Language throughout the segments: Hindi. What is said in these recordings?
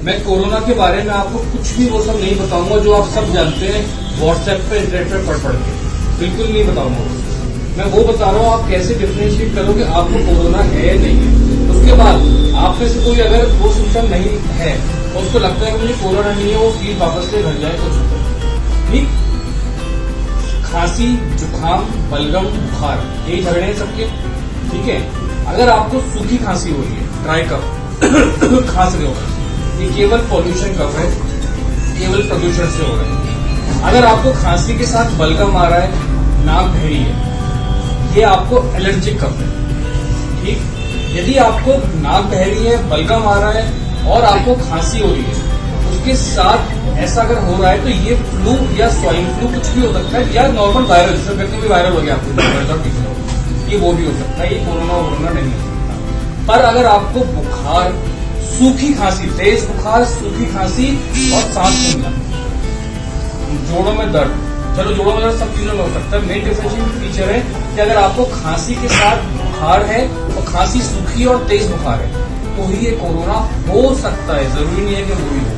मैं कोरोना के बारे में आपको कुछ भी वो सब नहीं बताऊंगा जो आप सब जानते हैं व्हाट्सएप पे इंटरनेट पे पढ़ के, बिल्कुल नहीं बताऊंगा। मैं वो बता रहा हूँ आप कैसे डिफरेंशिएट करोगे आपको कोरोना है या नहीं है। उसके बाद आप में से कोई अगर वो सिम्टम नहीं है तो उसको लगता है कि मुझे कोरोना नहीं है, वो फील वापस से घर जाए तो ठीक। खांसी, जुकाम, बलगम, बुखार, यही झगड़े हैं सबके, ठीक है। अगर आपको सूखी खांसी हो रही है, ड्राई कफ खांस रहे हो, ये केवल पॉल्यूशन कफ है, केवल प्रदूषण से हो रहा है। अगर आपको खांसी के साथ बलगम आ रहा है, नाक बहरी है, ये आपको एलर्जिक कफ है, ठीक। यदि आपको नाक बहरी है, बलगम आ रहा है और आपको खांसी हो रही है, उसके साथ ऐसा अगर हो रहा है तो ये फ्लू या स्वाइन फ्लू कुछ भी हो सकता है, या नॉर्मल वायरल, जिसमें व्यक्ति भी वायरल हो गया आपको, ये वो भी हो सकता है, ये कोरोना नहीं हो सकता। पर अगर आपको बुखार, सूखी खांसी, तेज बुखार, सूखी खांसी और सांस फूलना, जोड़ों में दर्द, चलो जोड़ों में दर्द सब चीजों में हो सकता है। मेन डिफरेंशिएटिंग फीचर है कि अगर आपको खांसी के साथ बुखार है और खांसी सूखी और तेज बुखार है तो ही ये कोरोना हो सकता है, जरूरी नहीं है कि वो ही हो।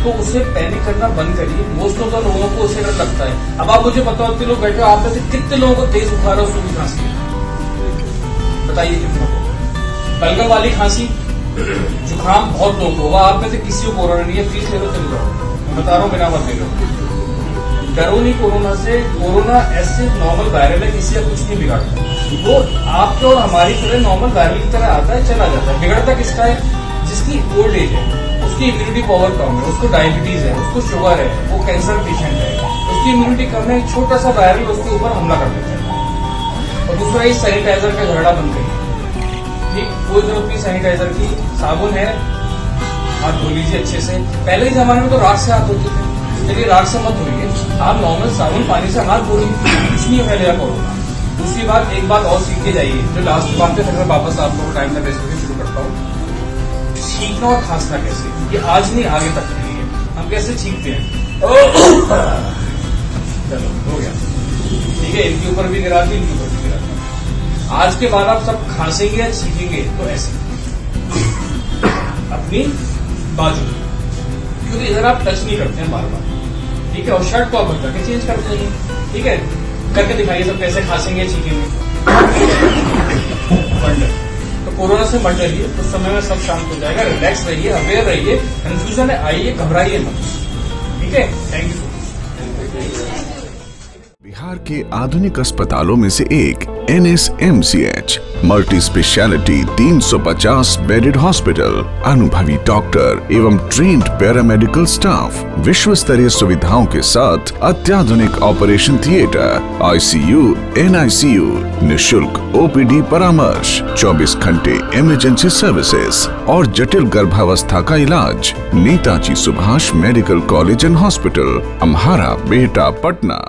तो उसे पैनिक करना बंद करिए। मोस्ट ऑफ द लोगों को उससे डर लगता है। अब आप मुझे बताओ, इतने लोग बैठे हो, आप में से कितने लोगों को तेज बुखार और सूखी खांसी है? बताइए कितना को। बलगम वाली खांसी, जुकाम बहुत लोग होगा, आप में से किसी को कोरोना नहीं है, फीस ले लो चले जाओ, मैं बता रहा हूँ, बिना मत ले लो। डरो नहीं कोरोना से, कोरोना ऐसे नॉर्मल वायरल है, किसी का कुछ नहीं बिगाड़ता। वो आपके और हमारी तरह नॉर्मल वायरल की तरह आता है, चला जाता है। बिगड़ता किसका है? जिसकी ओल्ड एज है, उसकी इम्यूनिटी पावर कम है, उसको डायबिटीज है, उसको शुगर है, वो कैंसर पेशेंट है, उसकी इम्यूनिटी कम है, छोटा सा वायरल उसके ऊपर हमला कर देता है। और दूसरा ये सैनिटाइजर का झगड़ा बंद करिए, ठीक। कोई जरूरत नहीं सैनिटाइजर की, साबुन है, हाथ धो लीजिए अच्छे से। पहले के जमाने में तो राख से हाथ धोते थे, चलिए राख से मत धोइए, आप नॉर्मल साबुन पानी से हाथ धोइए, कुछ नहीं फैलेगा कोरोना। दूसरी बात, एक बात और सीख के जाइए, जो लास्ट बात है, फिर मैं वापस आप लोगों को टाइम का वेस्ट करके शुरू करता हूँ। छींकना और खांसना कैसे, ये आज नहीं आगे तक के लिए। हम कैसे छींकते हैं? चलो हो गया, ठीक है। इनके ऊपर भी गिरा दी, इनके ऊपर भी गिरा दी। आज के बाद आप सब खांसेंगे या छींकेंगे तो ऐसे अपनी बाजू, क्योंकि इधर आप टच नहीं करते हैं बार बार, ठीक है। और शर्ट को आप बदल के चेंज करते हैं, ठीक है। करके दिखाइए सब कैसे खांसेंगे छींकेंगे। तो कोरोना से मत डरिए, कुछ समय में सब शांत हो जाएगा। रिलैक्स रहिए, अवेयर रहिए, कंफ्यूजन आइए, घबराइए मत, ठीक है। Thank you. बिहार के आधुनिक अस्पतालों में से एक NSMCH multi speciality 350 bedded hospital, अनुभवी डॉक्टर एवं ट्रेन्ड पैरामेडिकल स्टाफ, विश्व स्तरीय सुविधाओं के साथ अत्याधुनिक ऑपरेशन थिएटर, ICU, NICU, निशुल्क OPD परामर्श, 24 घंटे इमरजेंसी सर्विसेज और जटिल गर्भावस्था का इलाज। Netaji Subhash medical college and hospital, Amhara, Bihta, Patna.